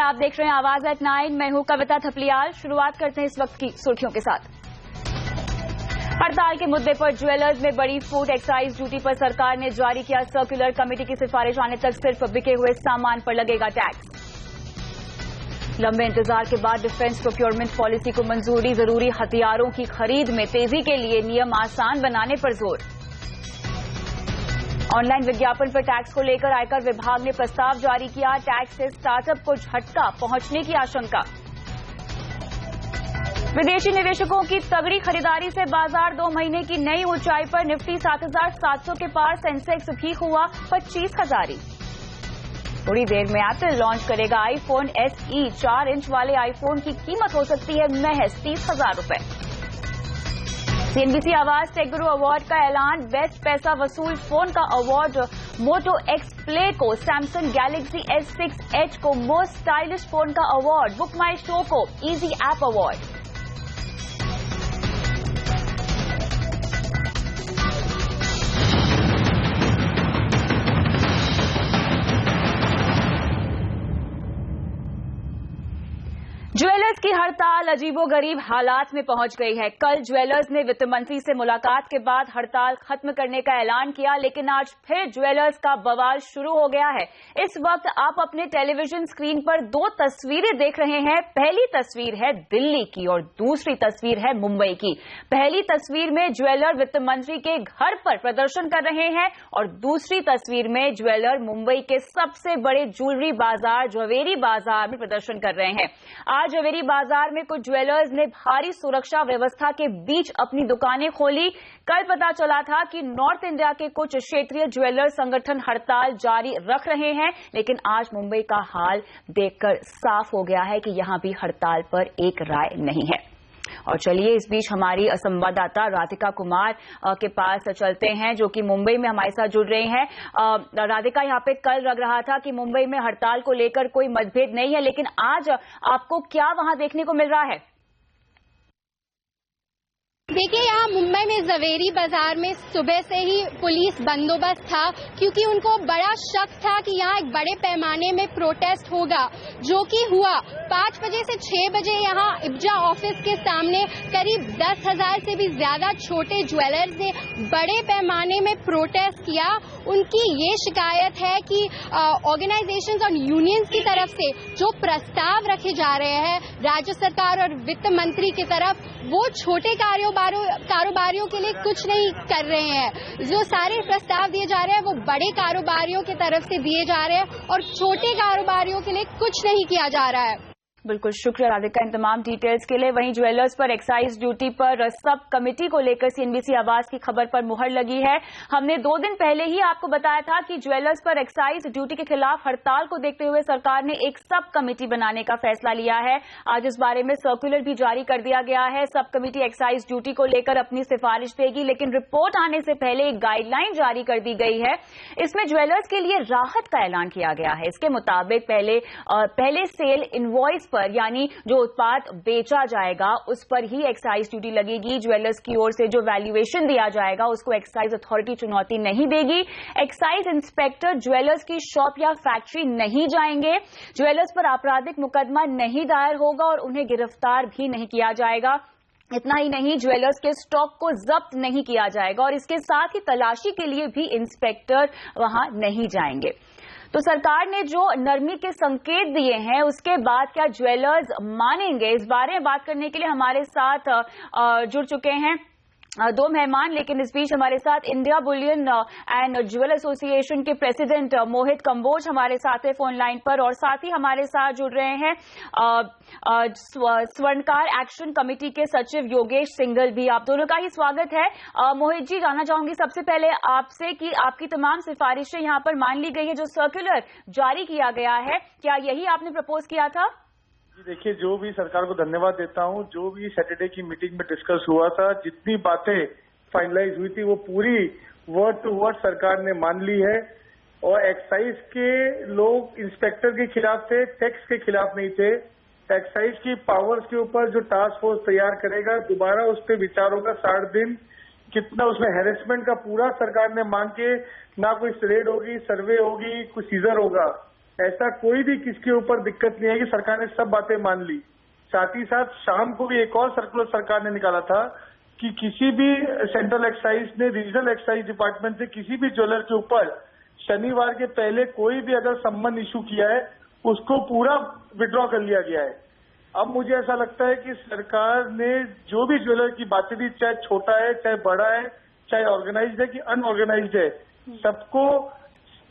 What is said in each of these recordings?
आप देख रहे हैं आवाज एट 9। मैं हूं कविता थपलियाल। शुरुआत करते हैं इस वक्त की सुर्खियों के साथ। हड़ताल के मुद्दे पर ज्वेलर्स में बड़ी फूट। एक्साइज ड्यूटी पर सरकार ने जारी किया सर्कुलर। कमेटी की सिफारिश आने तक सिर्फ बिके हुए सामान पर लगेगा टैक्स। लंबे इंतजार के बाद डिफेंस प्रोक्योरमेंट पॉलिसी को मंजूरी। जरूरी हथियारों की खरीद में तेजी के लिए नियम आसान बनाने पर जोर। ऑनलाइन विज्ञापन पर टैक्स को लेकर आयकर विभाग ने प्रस्ताव जारी किया। टैक्स से स्टार्टअप को झटका पहुंचने की आशंका। विदेशी निवेशकों की तगड़ी खरीदारी से बाजार 2 महीने की नई ऊंचाई पर। निफ्टी 7,700 के पार। सेंसेक्स भी हुआ 25,000। थोड़ी देर में एप्पल लॉन्च करेगा आईफोन SE। 4 इंच वाले आईफोन की कीमत हो सकती है महज 30,000 रुपए। CNBC आवाज टेक गुरु अवार्ड का ऐलान। बेस्ट पैसा वसूल फोन का अवार्ड मोटो X प्ले को, सैमसंग गैलेक्सी S6 Edge को मोस्ट स्टाइलिश फोन का अवार्ड, बुक माई शो को इजी ऐप अवार्ड। ज्वेलर्स की हड़ताल अजीबोगरीब हालात में पहुंच गई है। कल ज्वेलर्स ने वित्त मंत्री से मुलाकात के बाद हड़ताल खत्म करने का ऐलान किया, लेकिन आज फिर ज्वेलर्स का बवाल शुरू हो गया है। इस वक्त आप अपने टेलीविजन स्क्रीन पर 2 तस्वीरें देख रहे हैं। पहली तस्वीर है दिल्ली की और दूसरी तस्वीर है मुंबई की। पहली तस्वीर में ज्वेलर वित्त मंत्री के घर पर प्रदर्शन कर रहे हैं और दूसरी तस्वीर में ज्वेलर मुंबई के सबसे बड़े ज्वेलरी बाजार जवेरी बाजार में प्रदर्शन कर रहे हैं। आज जवेरी बाजार में कुछ ज्वेलर्स ने भारी सुरक्षा व्यवस्था के बीच अपनी दुकानें खोली। कल पता चला था कि नॉर्थ इंडिया के कुछ क्षेत्रीय ज्वेलर संगठन हड़ताल जारी रख रहे हैं, लेकिन आज मुंबई का हाल देखकर साफ हो गया है कि यहां भी हड़ताल पर एक राय नहीं है। और चलिए इस बीच हमारी संवाददाता राधिका कुमार के पास चलते हैं, जो कि मुंबई में हमारे साथ जुड़ रही हैं। राधिका, यहाँ पे कल लग रहा था कि मुंबई में हड़ताल को लेकर कोई मतभेद नहीं है, लेकिन आज आपको क्या वहां देखने को मिल रहा है? देखिए, यहाँ मुंबई में जवेरी बाजार में सुबह से ही पुलिस बंदोबस्त था, क्योंकि उनको बड़ा शक था कि यहाँ एक बड़े पैमाने में प्रोटेस्ट होगा, जो कि हुआ। 5 बजे से 6 बजे यहाँ इब्जा ऑफिस के सामने करीब 10,000 से भी ज्यादा छोटे ज्वेलर्स ने बड़े पैमाने में प्रोटेस्ट किया। उनकी ये शिकायत है कि ऑर्गेनाइजेशंस और यूनियंस की तरफ से जो प्रस्ताव रखे जा रहे हैं राज्य सरकार और वित्त मंत्री की तरफ, वो छोटे कारोबारियों के लिए कुछ नहीं कर रहे हैं। जो सारे प्रस्ताव दिए जा रहे हैं वो बड़े कारोबारियों की तरफ से दिए जा रहे हैं और छोटे कारोबारियों के लिए कुछ नहीं किया जा रहा है। बिल्कुल, शुक्रिया राधिका इन तमाम डिटेल्स के लिए। वहीं ज्वेलर्स पर एक्साइज ड्यूटी पर सब कमेटी को लेकर CNBC आवाज की खबर पर मुहर लगी है। हमने 2 दिन पहले ही आपको बताया था कि ज्वेलर्स पर एक्साइज ड्यूटी के खिलाफ हड़ताल को देखते हुए सरकार ने एक सब कमेटी बनाने का फैसला लिया है। आज इस बारे में सर्कुलर भी जारी कर दिया गया है। सब कमेटी एक्साइज ड्यूटी को लेकर अपनी सिफारिश देगी, लेकिन रिपोर्ट आने से पहले एक गाइडलाइन जारी कर दी गई है। इसमें ज्वेलर्स के लिए राहत का ऐलान किया गया है। इसके मुताबिक पहले सेल इनवॉइस पर, यानी जो उत्पाद बेचा जाएगा उस पर ही एक्साइज ड्यूटी लगेगी। ज्वेलर्स की ओर से जो वैल्यूएशन दिया जाएगा उसको एक्साइज अथॉरिटी चुनौती नहीं देगी। एक्साइज इंस्पेक्टर ज्वेलर्स की शॉप या फैक्ट्री नहीं जाएंगे। ज्वेलर्स पर आपराधिक मुकदमा नहीं दायर होगा और उन्हें गिरफ्तार भी नहीं किया जाएगा। इतना ही नहीं, ज्वेलर्स के स्टॉक को जब्त नहीं किया जाएगा और इसके साथ ही तलाशी के लिए भी इंस्पेक्टर वहां नहीं जाएंगे। तो सरकार ने जो नरमी के संकेत दिए हैं, उसके बाद क्या ज्वेलर्स मानेंगे? इस बारे में बात करने के लिए हमारे साथ जुड़ चुके हैं 2 मेहमान, लेकिन इस बीच हमारे साथ India Boolean and jewel association के प्रेसिडेंट मोहित कंबोज हमारे साथ है फोन लाइन पर, और साथ ही हमारे साथ जुड़ रहे हैं स्वर्णकार एक्शन कमेटी के सचिव योगेश सिंघल भी। आप दोनों का ही स्वागत है। मोहित जी, जानना चाहूंगी सबसे पहले आपसे कि आपकी तमाम सिफारिशें यहाँ पर मान ली गई है। जो सर्कुलर जारी किया गया है, क्या यही आपने प्रपोज किया था? जी देखिए, जो भी सरकार को धन्यवाद देता हूं। जो भी सैटरडे की मीटिंग में डिस्कस हुआ था, जितनी बातें फाइनलाइज हुई थी वो पूरी वर्ड टू वर्ड सरकार ने मान ली है। और एक्साइज के लोग इंस्पेक्टर के खिलाफ थे, टैक्स के खिलाफ नहीं थे। एक्साइज की पावर्स के ऊपर जो टास्क फोर्स तैयार करेगा, दोबारा उस पर विचार होगा। 60 दिन कितना उसमें हैरेसमेंट का पूरा सरकार ने मांग के, ना कोई रेड होगी, सर्वे होगी, कुछ सीजर होगा। ऐसा कोई भी किसके ऊपर दिक्कत नहीं है कि सरकार ने सब बातें मान ली। साथ ही साथ शाम को भी एक और सर्कुलर सरकार ने निकाला था कि किसी भी सेंट्रल एक्साइज ने रीजनल एक्साइज डिपार्टमेंट से किसी भी ज्वेलर के ऊपर शनिवार के पहले कोई भी अगर सम्मन इशू किया है उसको पूरा विड्रॉ कर लिया गया है। अब मुझे ऐसा लगता है कि सरकार ने जो भी ज्वेलर की बातें दी, चाहे छोटा है, चाहे बड़ा है, चाहे ऑर्गेनाइज्ड है कि अनऑर्गेनाइज्ड है, सबको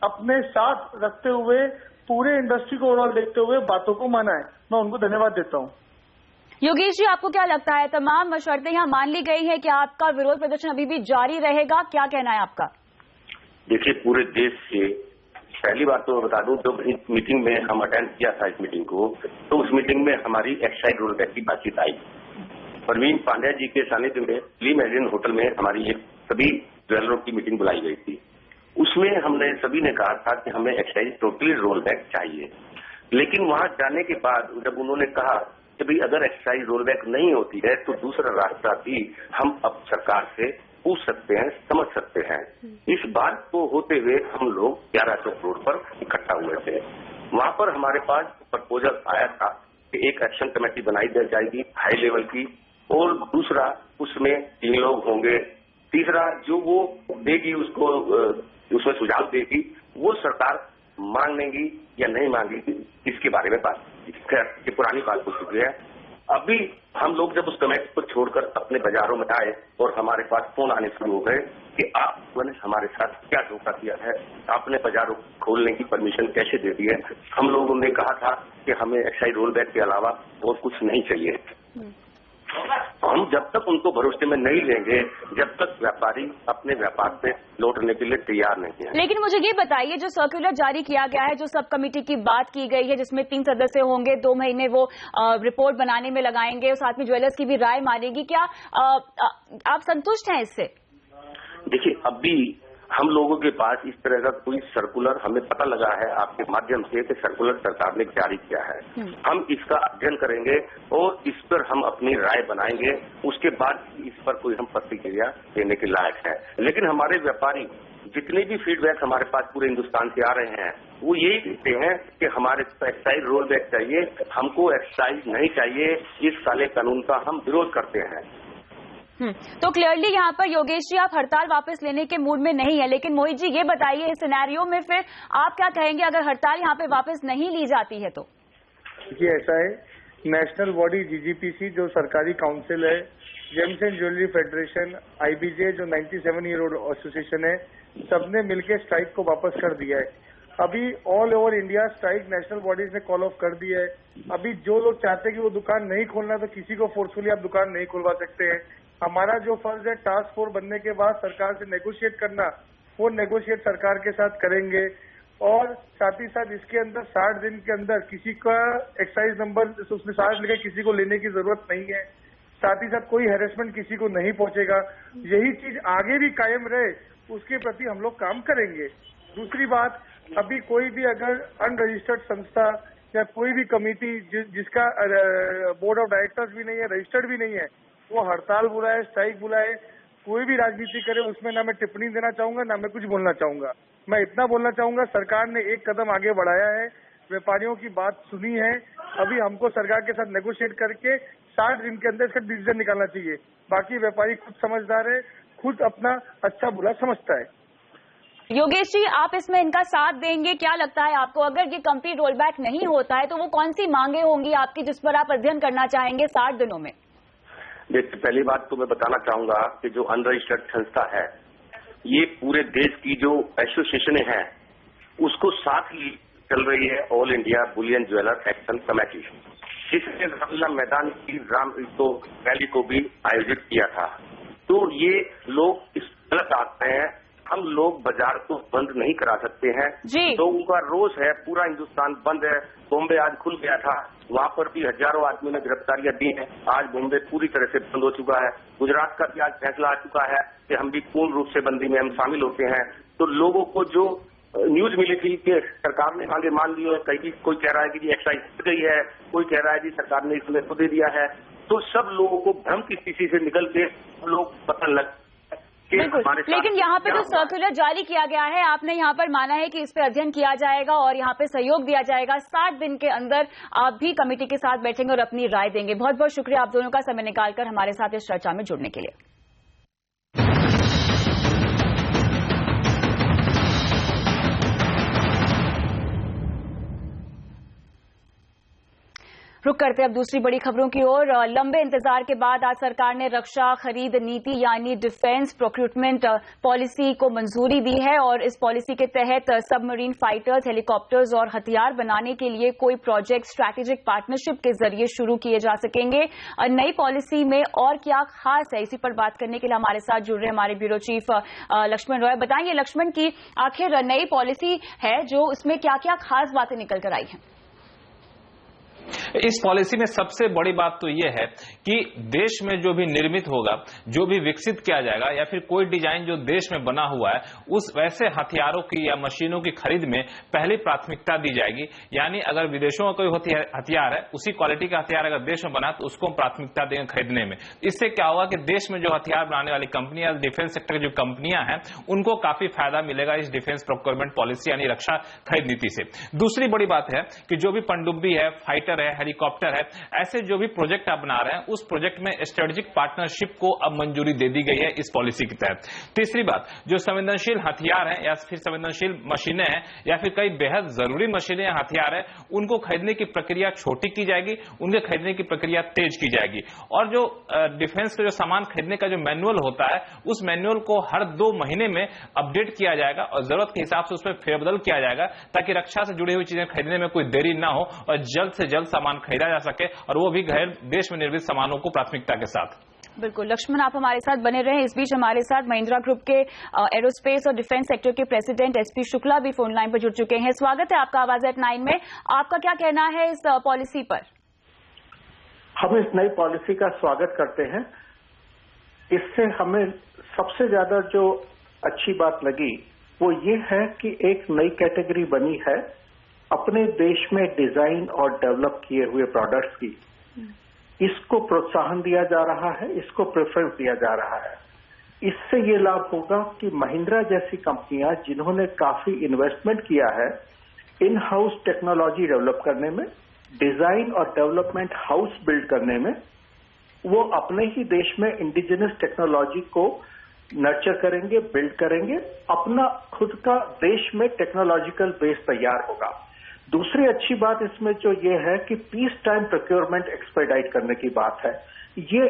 अपने साथ रखते हुए पूरे इंडस्ट्री को ओवरऑल देखते हुए बातों को माना है। मैं उनको धन्यवाद देता हूं। योगेश जी, आपको क्या लगता है, तमाम शर्तें यहाँ मान ली गई हैं कि आपका विरोध प्रदर्शन अभी भी जारी रहेगा, क्या कहना है आपका? देखिए, पूरे देश से पहली बात तो बता दूं, जब इस मीटिंग में हम अटेंड किया था इस मीटिंग को, तो उस मीटिंग में हमारी एक्साइज रोल बैक की बातचीत आई। परवीन पांड्या जी के सानिध्य में ली मेरिडियन होटल में हमारी एक सभी ज्वेलरों की मीटिंग बुलाई गई थी। उसमें हमने सभी ने कहा था कि हमें एक्साइज टोटली रोल बैक चाहिए। लेकिन वहां जाने के बाद जब उन्होंने कहा कि भाई अगर एक्साइज रोल बैक नहीं होती है तो दूसरा रास्ता भी हम अब सरकार से पूछ सकते हैं, समझ सकते हैं। इस बात को होते हुए हम लोग 11 चौक रोड पर इकट्ठा हुए थे। वहां पर हमारे पास प्रपोजल आया था कि एक एक्शन कमेटी बनाई जाएगी हाई लेवल की, और दूसरा उसमें 3 लोग होंगे, तीसरा जो वो देगी उसको उसमें सुझाव देगी, वो सरकार मांग लेंगी या नहीं मांगेगी, इसके बारे में बात ये पुरानी बात हो चुकी है। अभी हम लोग जब उस कमेटी को छोड़कर अपने बाजारों में आए और हमारे पास फोन आने शुरू हो गए कि आपने हमारे साथ क्या धोखा किया है, आपने बाजारों खोलने की परमिशन कैसे दे दी है। हम लोगों ने कहा था कि हमें एक्साइज रोल बैक के अलावा और कुछ नहीं चाहिए। हम जब तक उनको भरोसे में नहीं लेंगे, जब तक व्यापारी अपने व्यापार से लौटने के लिए तैयार नहीं है। लेकिन मुझे ये बताइए, जो सर्कुलर जारी किया गया है, जो सब कमेटी की बात की गई है, जिसमें 3 सदस्य होंगे, 2 महीने वो रिपोर्ट बनाने में लगाएंगे और साथ में ज्वेलर्स की भी राय मानेगी, क्या आप संतुष्ट हैं इससे? देखिए, अभी हम लोगों के पास इस तरह का कोई सर्कुलर हमें पता लगा है आपके माध्यम से कि सर्कुलर सरकार ने जारी किया है। हम इसका अध्ययन करेंगे और इस पर हम अपनी राय बनाएंगे, उसके बाद इस पर कोई हम प्रतिक्रिया देने के लायक है। लेकिन हमारे व्यापारी जितने भी फीडबैक हमारे पास पूरे हिंदुस्तान से आ रहे हैं, वो यही कहते हैं कि हमारे एक्साइज रोल बैक चाहिए, हमको एक्साइज नहीं चाहिए। इस काले कानून का हम विरोध करते हैं। तो क्लियरली यहाँ पर योगेश जी आप हड़ताल वापस लेने के मूड में नहीं है, लेकिन मोहित जी ये बताइए, इस सिनेरियो में फिर आप क्या कहेंगे अगर हड़ताल यहाँ पे वापस नहीं ली जाती है तो? देखिए, ऐसा है, नेशनल बॉडी जीजीपीसी जो सरकारी काउंसिल है, जेम्स एंड ज्वेलरी फेडरेशन, आईबीजे जो 97 ईयर ओल्ड एसोसिएशन है, सबने मिलकर स्ट्राइक को वापस कर दिया है। अभी all over India strike national bodies ने कॉल ऑफ कर दिया है। अभी जो लोग चाहते हैं कि वो दुकान नहीं खोलना, तो किसी को फोर्सफुली आप दुकान नहीं खुलवा सकते हैं। हमारा जो फर्ज है टास्क फोर्स बनने के बाद सरकार से नेगोशिएट करना, वो नेगोशिएट सरकार के साथ करेंगे। और साथ ही साथ इसके अंदर 60 दिन के अंदर किसी का एक्साइज नंबर उसमें 60 लिखे किसी को लेने की जरूरत नहीं है। साथ ही साथ कोई हैरेसमेंट किसी को नहीं पहुंचेगा। यही चीज आगे भी कायम रहे, उसके प्रति हम लोग काम करेंगे। दूसरी बात, अभी कोई भी अगर अनरजिस्टर्ड संस्था या कोई भी कमेटी जिसका बोर्ड ऑफ डायरेक्टर्स भी नहीं है, रजिस्टर्ड भी नहीं है, वो हड़ताल बुलाए, स्ट्राइक बुलाए, कोई भी राजनीति करे, उसमें ना मैं टिप्पणी देना चाहूंगा, ना मैं कुछ बोलना चाहूंगा। मैं इतना बोलना चाहूंगा, सरकार ने एक कदम आगे बढ़ाया है, व्यापारियों की बात सुनी है। अभी हमको सरकार के साथ नेगोशिएट करके 60 दिन के अंदर इसका डिसीजन निकालना चाहिए। बाकी व्यापारी खुद समझदार है, खुद अपना अच्छा बुरा समझता है। योगेश जी, आप इसमें इनका साथ देंगे? क्या लगता है आपको, अगर ये कंप्लीट रोल बैक नहीं होता है तो वो कौन सी मांगे होंगी आपकी जिस पर आप अध्ययन करना चाहेंगे 60 दिनों में? देखिए, पहली बात तो मैं बताना चाहूंगा कि जो अनरजिस्टर्ड संस्था है, ये पूरे देश की जो एसोसिएशन है उसको साथ ही चल रही है all India Boolean jeweller action committee, जिसने रामलीला मैदान की तो रैली को भी आयोजित किया था। तो ये लोग इस गलत आते हैं, हम लोग बाजार को बंद नहीं करा सकते हैं। लोगों का रोष है, पूरा हिंदुस्तान बंद है। बॉम्बे आज खुल गया था, वहां पर भी हजारों आदमियों ने गिरफ्तारियां दी हैं। आज बॉम्बे पूरी तरह से बंद हो चुका है। गुजरात का भी आज फैसला आ चुका है कि हम भी पूर्ण रूप से बंदी में हम शामिल होते हैं। तो लोगों को जो न्यूज मिली थी कि सरकार ने आगे मान ली है, कहीं कोई कह रहा है कि एक्साइज हट गई है, कोई कह रहा है कि सरकार ने इसमें दे दिया है, तो सब लोगों को भ्रम की स्थिति से निकल के लोग पता लग बिल्कुल, लेकिन यहाँ पे जो सर्कुलर जारी किया गया है, आपने यहाँ पर माना है कि इस पे अध्ययन किया जाएगा और यहाँ पे सहयोग दिया जाएगा। 60 दिन के अंदर आप भी कमेटी के साथ बैठेंगे और अपनी राय देंगे। बहुत बहुत शुक्रिया आप दोनों का समय निकालकर हमारे साथ इस चर्चा में जुड़ने के लिए। रुक करते अब दूसरी बड़ी खबरों की ओर। लंबे इंतजार के बाद आज सरकार ने रक्षा खरीद नीति यानी डिफेंस प्रोक्यूरमेंट पॉलिसी को मंजूरी दी है और इस पॉलिसी के तहत सबमरीन फाइटर्स, हेलीकॉप्टर्स और हथियार बनाने के लिए कोई प्रोजेक्ट स्ट्रैटेजिक पार्टनरशिप के जरिए शुरू किए जा सकेंगे। नई पॉलिसी में और क्या खास है, इसी पर बात करने के लिए हमारे साथ जुड़ रहे हमारे ब्यूरो चीफ लक्ष्मण रॉय। बताएंगे लक्ष्मण की आखिर नई पॉलिसी है जो इसमें क्या क्या खास बातें निकल कर आई हैं? इस पॉलिसी में सबसे बड़ी बात तो यह है कि देश में जो भी निर्मित होगा, जो भी विकसित किया जाएगा या फिर कोई डिजाइन जो देश में बना हुआ है, उस वैसे हथियारों की या मशीनों की खरीद में पहली प्राथमिकता दी जाएगी। यानी अगर विदेशों का कोई हथियार है, उसी क्वालिटी का हथियार अगर देश में बना तो उसको प्राथमिकता देंगे खरीदने में। इससे क्या होगा कि देश में जो हथियार बनाने वाली कंपनियां, डिफेंस सेक्टर की जो कंपनियां हैं, उनको काफी फायदा मिलेगा इस डिफेंस प्रोक्योरमेंट पॉलिसी यानी रक्षा खरीद नीति से। दूसरी बड़ी बात है कि जो भी पनडुब्बी है, फाइटर है, हेलीकॉप्टर है, ऐसे जो भी प्रोजेक्ट आप बना रहे हैं, उस प्रोजेक्ट में स्ट्रेटेजिक पार्टनरशिप को अब मंजूरी दे दी गई है इस पॉलिसी के तहत। तीसरी बात, जो संवेदनशील हथियार हैं या फिर संवेदनशील मशीनें हैं या फिर कई बेहद जरूरी मशीनें या हथियार है, उनको खरीदने की प्रक्रिया छोटी की जाएगी, उनके खरीदने की प्रक्रिया तेज की जाएगी। और जो डिफेंस का जो सामान खरीदने का जो मैनुअल होता है, उस मैनुअल को हर 2 महीने में अपडेट किया जाएगा और जरूरत के हिसाब से उसमें फेरबदल किया जाएगा ताकि रक्षा से जुड़ी हुई चीजें खरीदने में कोई देरी ना हो और जल्द से जल्द सामान खरीदा जा सके, और वो भी गैर देश में निर्मित सामानों को प्राथमिकता के साथ। बिल्कुल लक्ष्मण, आप हमारे साथ बने रहे। इस बीच हमारे साथ महिंद्रा ग्रुप के एरोस्पेस और डिफेंस सेक्टर के प्रेसिडेंट एसपी शुक्ला भी फोन लाइन पर जुड़ चुके हैं। स्वागत है आपका आवाज एट 9 में। आपका क्या कहना है इस पॉलिसी पर? हम इस नई पॉलिसी का स्वागत करते हैं। इससे हमें सबसे ज्यादा जो अच्छी बात लगी वो ये है कि एक नई कैटेगरी बनी है अपने देश में डिजाइन और डेवलप किए हुए प्रोडक्ट्स की। इसको प्रोत्साहन दिया जा रहा है, इसको प्रेफरेंस दिया जा रहा है। इससे ये लाभ होगा कि महिंद्रा जैसी कंपनियां जिन्होंने काफी इन्वेस्टमेंट किया है इन हाउस टेक्नोलॉजी डेवलप करने में, डिजाइन और डेवलपमेंट हाउस बिल्ड करने में, वो अपने ही देश में इंडिजिनस टेक्नोलॉजी को नर्चर करेंगे, बिल्ड करेंगे, अपना खुद का देश में टेक्नोलॉजिकल बेस तैयार होगा। दूसरी अच्छी बात इसमें जो ये है कि पीस टाइम प्रोक्योरमेंट एक्सपेडाइट करने की बात है। ये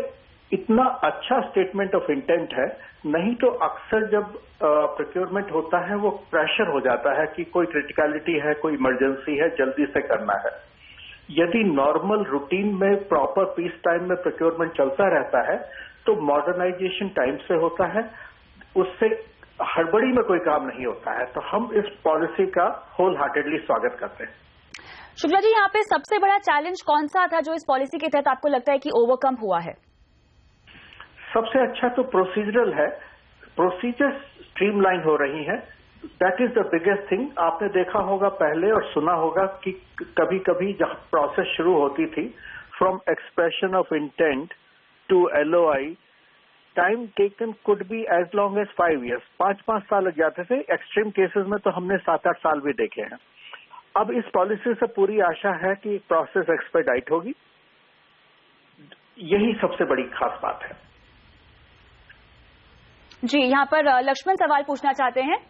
इतना अच्छा स्टेटमेंट ऑफ इंटेंट है। नहीं तो अक्सर जब प्रोक्योरमेंट होता है वो प्रेशर हो जाता है कि कोई क्रिटिकलिटी है, कोई इमरजेंसी है, जल्दी से करना है। यदि नॉर्मल रूटीन में प्रॉपर पीस टाइम में प्रोक्योरमेंट चलता रहता है तो मॉडर्नाइजेशन टाइम से होता है, उससे हड़बड़ी में कोई काम नहीं होता है। तो हम इस पॉलिसी का होल हार्टेडली स्वागत करते हैं। शुक्ला जी, यहाँ पे सबसे बड़ा चैलेंज कौन सा था जो इस पॉलिसी के तहत आपको लगता है कि ओवरकम हुआ है? सबसे अच्छा तो प्रोसीजरल है। प्रोसीजर स्ट्रीमलाइन हो रही है, that is the biggest thing. आपने देखा होगा पहले और सुना होगा कि कभी कभी जब प्रोसेस शुरू होती थी from expression of intent to LOI, time taken could be as long as 5 years, 5 साल लग जाते थे। एक्सट्रीम केसेस में तो हमने 7-8 साल भी देखे हैं। अब इस पॉलिसी से पूरी आशा है कि प्रोसेस एक्सपेडाइट होगी। यही सबसे बड़ी खास बात है। जी, यहाँ पर लक्ष्मण सवाल पूछना चाहते हैं।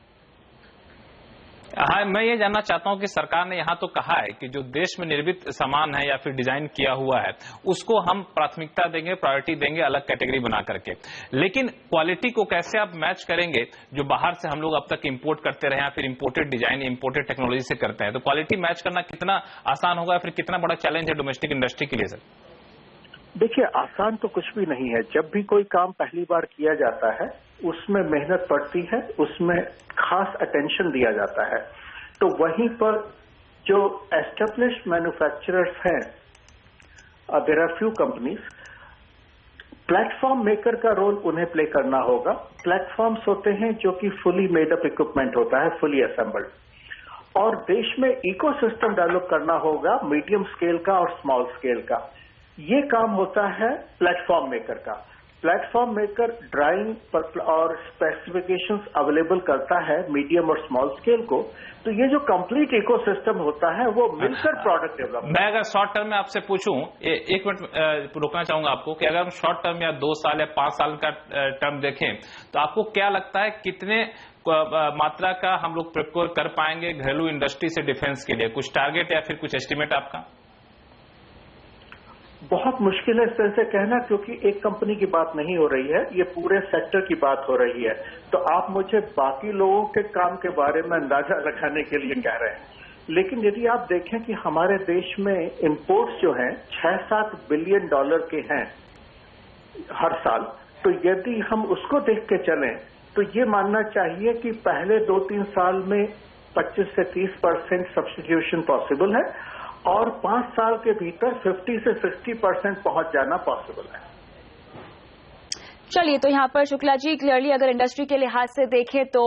हाँ, मैं ये जानना चाहता हूं कि सरकार ने यहाँ तो कहा है कि जो देश में निर्मित सामान है या फिर डिजाइन किया हुआ है उसको हम प्राथमिकता देंगे, प्रायोरिटी देंगे अलग कैटेगरी बना करके, लेकिन क्वालिटी को कैसे आप मैच करेंगे जो बाहर से हम लोग अब तक इंपोर्ट करते रहे या फिर इंपोर्टेड डिजाइन, इंपोर्टेड टेक्नोलॉजी से करते हैं, तो क्वालिटी मैच करना कितना आसान होगा, फिर कितना बड़ा चैलेंज है डोमेस्टिक इंडस्ट्री के लिए सर? देखिए, आसान तो कुछ भी नहीं है। जब भी कोई काम पहली बार किया जाता है उसमें मेहनत पड़ती है, उसमें खास अटेंशन दिया जाता है। तो वहीं पर जो एस्टेब्लिश्ड मैन्युफैक्चरर्स हैं, there are few companies, platform maker का रोल उन्हें प्ले करना होगा। प्लेटफॉर्म्स होते हैं जो कि फुली मेड अप इक्विपमेंट होता है, फुली असेंबल्ड, और देश में इकोसिस्टम डेवलप करना होगा मीडियम स्केल का और स्मॉल स्केल का। ये काम होता है प्लेटफॉर्म मेकर का। प्लेटफॉर्म मेकर ड्राइंग और स्पेसिफिकेशंस अवेलेबल करता है मीडियम और स्मॉल स्केल को, तो ये जो कंप्लीट इकोसिस्टम होता है वो मिलकर प्रोडक्ट डेवलप। मैं अगर शॉर्ट टर्म में आपसे पूछूं, एक मिनट रोकना चाहूंगा आपको, कि अगर हम शॉर्ट टर्म या 2 साल या 5 साल का टर्म देखें तो आपको क्या लगता है कितने मात्रा का हम लोग प्रिपेयर कर पाएंगे घरेलू इंडस्ट्री से डिफेंस के लिए? कुछ टारगेट या फिर कुछ एस्टिमेट आपका? बहुत मुश्किल है इस तरह से कहना, क्योंकि एक कंपनी की बात नहीं हो रही है, ये पूरे सेक्टर की बात हो रही है। तो आप मुझे बाकी लोगों के काम के बारे में अंदाजा लगाने के लिए कह रहे हैं, लेकिन यदि आप देखें कि हमारे देश में इंपोर्ट्स जो हैं 6-7 बिलियन डॉलर के हैं हर साल, तो यदि हम उसको देख के चलें तो ये मानना चाहिए कि पहले 2-3 साल में 25 से 30% सब्स्टिट्यूशन पॉसिबल है और 5 साल के भीतर 50 से 60% पहुंच जाना पॉसिबल है। चलिए, तो यहाँ पर शुक्ला जी, क्लियरली अगर इंडस्ट्री के लिहाज से देखें तो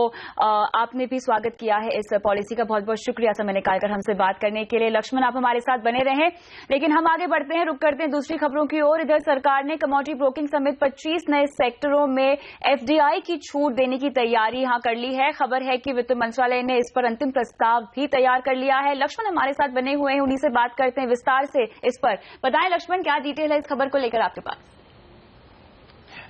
आपने भी स्वागत किया है इस पॉलिसी का। बहुत बहुत शुक्रिया समय निकालकर हमसे बात करने के लिए। लक्ष्मण, आप हमारे साथ बने रहें, लेकिन हम आगे बढ़ते हैं, रुक करते हैं दूसरी खबरों की ओर। इधर सरकार ने कमोडिटी ब्रोकिंग समेत 25 नए सेक्टरों में FDI की छूट देने की तैयारी यहां कर ली है। खबर है कि वित्त मंत्रालय ने इस पर अंतिम प्रस्ताव भी तैयार कर लिया है। लक्ष्मण हमारे साथ बने हुए हैं, उन्हीं से बात करते हैं विस्तार से इस पर। बताएं लक्ष्मण, क्या डिटेल है इस खबर को लेकर आपके पास?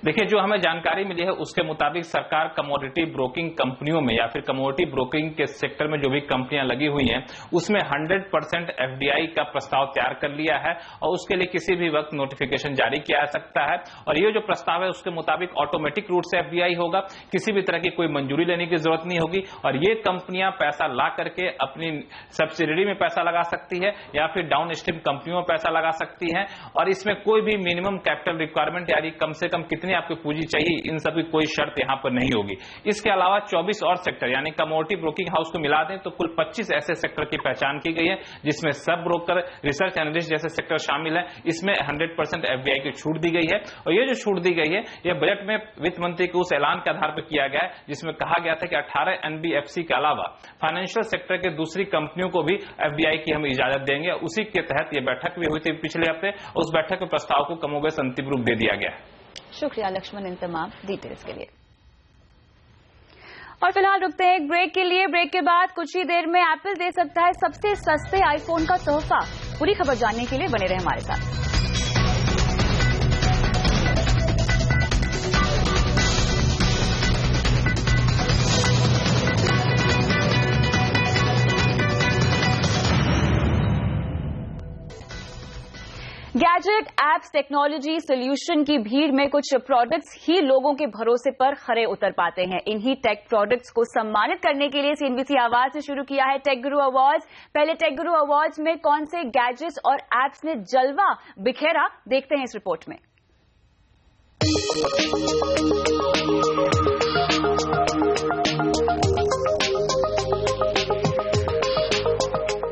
देखिए, जो हमें जानकारी मिली है उसके मुताबिक सरकार कमोडिटी ब्रोकिंग कंपनियों में या फिर कमोडिटी ब्रोकिंग के सेक्टर में जो भी कंपनियां लगी हुई हैं उसमें 100% FDI का प्रस्ताव तैयार कर लिया है और उसके लिए किसी भी वक्त नोटिफिकेशन जारी किया जा सकता है। और ये जो प्रस्ताव है उसके मुताबिक ऑटोमेटिक रूट से FDI होगा, किसी भी तरह की कोई मंजूरी लेने की जरूरत नहीं होगी और ये कंपनियां पैसा ला करके अपनी सब्सिडरी में पैसा लगा सकती है या फिर डाउन स्ट्रीम कंपनियों में पैसा लगा सकती है और इसमें कोई भी मिनिमम कैपिटल रिक्वायरमेंट यानी कम से कम कितनी आपको पूंजी चाहिए, इन सब की कोई शर्त यहां पर नहीं होगी। इसके अलावा 24 और सेक्टर यानी कमोडिटी ब्रोकिंग हाउस को मिला दें तो कुल 25 ऐसे सेक्टर की पहचान की गई है जिसमें सब ब्रोकर, रिसर्च एनालिस्ट जैसे सेक्टर शामिल है। इसमें 100% FDI की छूट दी गई है और ये जो छूट दी गई है यह बजट में वित्त मंत्री के उस ऐलान के आधार पर किया गया है जिसमें कहा गया था कि 18 NBFC के अलावा फाइनेंशियल सेक्टर के दूसरी कंपनियों को भी FDI की हम इजाजत देंगे। उसी के तहत यह बैठक भी हुई थी पिछले हफ्ते, उस बैठक में प्रस्ताव को कमोबेश अंतिम रूप दे दिया गया है। शुक्रिया लक्ष्मण इन तमाम डिटेल्स के लिए। और फिलहाल रुकते हैं एक ब्रेक के लिए। ब्रेक के बाद कुछ ही देर में एप्पल दे सकता है सबसे सस्ते आईफोन का तोहफा। पूरी खबर जानने के लिए बने रहे हमारे साथ। गैजेट, एप्स, टेक्नोलॉजी, सॉल्यूशन की भीड़ में कुछ प्रोडक्ट्स ही लोगों के भरोसे पर खरे उतर पाते हैं। इन्हीं टेक प्रोडक्ट्स को सम्मानित करने के लिए CNBC आवाज ने शुरू किया है टेक गुरु अवार्ड्स। पहले टेक गुरु अवार्ड्स में कौन से गैजेट्स और एप्स ने जलवा बिखेरा, देखते हैं इस रिपोर्ट में।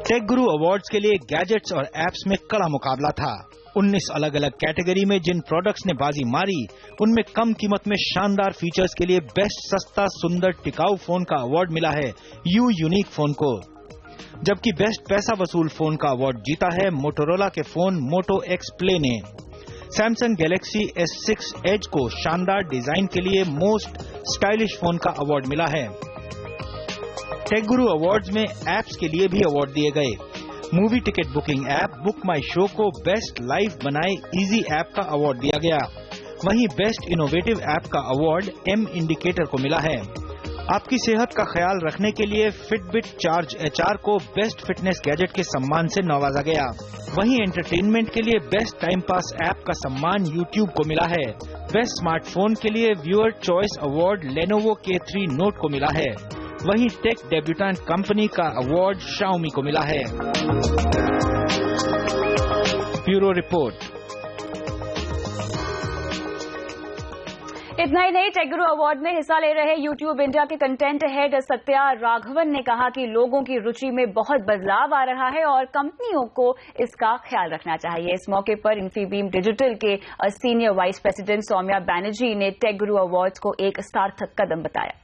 टेक गुरु अवार्ड्स के लिए गैजेट्स और एप्स में कड़ा मुकाबला था। 19 अलग अलग कैटेगरी में जिन प्रोडक्ट्स ने बाजी मारी उनमें कम कीमत में शानदार फीचर्स के लिए बेस्ट सस्ता सुंदर टिकाऊ फोन का अवार्ड मिला है यूनिक फोन को, जबकि बेस्ट पैसा वसूल फोन का अवार्ड जीता है मोटोरोला के फोन मोटो X Play ने। सैमसंग गैलेक्सी S6 Edge को शानदार डिजाइन के लिए मोस्ट स्टाइलिश फोन का अवार्ड मिला है। टेक गुरु अवार्ड्स में एप्स के लिए भी अवार्ड दिए गए। Movie ticket booking app Book My Show को बेस्ट लाइफ बनाए इजी ऐप का अवार्ड दिया गया। वहीं बेस्ट इनोवेटिव ऐप का अवार्ड M इंडिकेटर को मिला है। आपकी सेहत का ख्याल रखने के लिए फिटबिट चार्ज HR को बेस्ट फिटनेस गैजेट के सम्मान से नवाजा गया। वहीं एंटरटेनमेंट के लिए बेस्ट टाइम पास ऐप का सम्मान YouTube को मिला है। बेस्ट स्मार्टफोन के लिए viewer choice award Lenovo K3 Note को मिला है। वहीं टेक डेब्यूटेंट कंपनी का अवार्ड Xiaomi को मिला है। Bureau report. इतना ही नहीं, टेक गुरु अवार्ड में हिस्सा ले रहे YouTube इंडिया के कंटेंट हेड सत्या राघवन ने कहा कि लोगों की रुचि में बहुत बदलाव आ रहा है और कंपनियों को इसका ख्याल रखना चाहिए। इस मौके पर इन्फीबीम डिजिटल के senior vice president Saumya Banerjee ने टेक गुरु अवार्ड्स को एक सार्थक कदम बताया।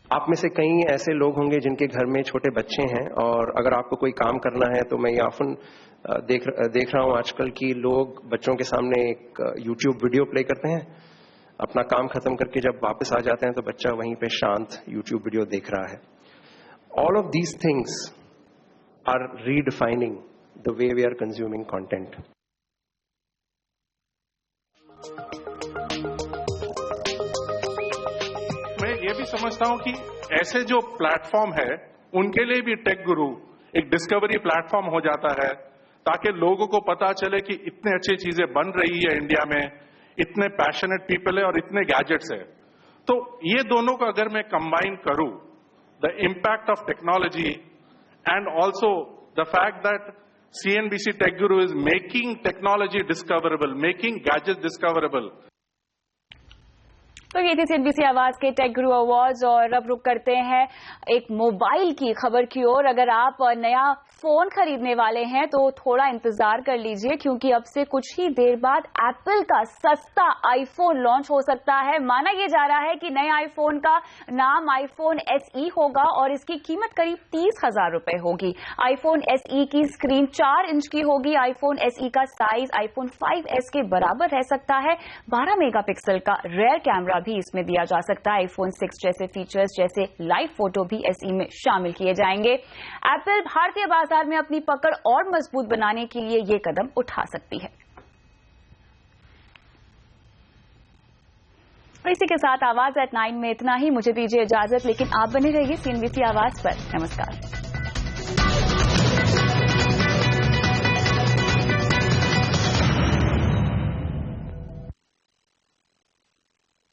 आप में से कई ऐसे लोग होंगे जिनके घर में छोटे बच्चे हैं और अगर आपको कोई काम करना है तो मैं ये ऑफन देख रहा हूं आजकल कि लोग बच्चों के सामने एक YouTube वीडियो प्ले करते हैं, अपना काम खत्म करके जब वापस आ जाते हैं तो बच्चा वहीं पे शांत YouTube वीडियो देख रहा है। All of these things are redefining the way we are consuming content. मैं ये भी समझता हूं कि ऐसे जो प्लेटफॉर्म है उनके लिए भी टेक गुरु एक डिस्कवरी प्लेटफॉर्म हो जाता है, ताकि लोगों को पता चले कि इतने अच्छी चीजें बन रही है इंडिया में, इतने पैशनेट पीपल है और इतने गैजेट्स है। तो ये दोनों को अगर मैं कंबाइन करूं, the impact of technology and also the fact that CNBC tech guru is making technology discoverable, making gadget discoverable. तो ये थी CNBC आवाज के टेक गुरु अवार्ड्स। और अब रुक करते हैं एक मोबाइल की खबर की ओर। अगर आप नया फोन खरीदने वाले हैं तो थोड़ा इंतजार कर लीजिए, क्योंकि अब से कुछ ही देर बाद एप्पल का सस्ता आईफोन लॉन्च हो सकता है। माना यह जा रहा है कि नए आईफोन का नाम आईफोन SE होगा और इसकी कीमत करीब 30,000 रुपए होगी। आईफोन SE की स्क्रीन 4 इंच की होगी। आईफोन SE का साइज आईफोन 5S के बराबर रह सकता है। 12 मेगापिक्सल का रेयर कैमरा भी इसमें दिया जा सकता है। आईफोन 6 जैसे फीचर्स जैसे लाइव फोटो भी SE में शामिल किए जाएंगे। एप्पल भारतीय बाजार में अपनी पकड़ और मजबूत बनाने के लिए ये कदम उठा सकती है। और इसी के साथ आवाज एट 9 में इतना ही। मुझे दीजिए इजाजत, लेकिन आप बने रहिए CNBC आवाज पर। नमस्कार।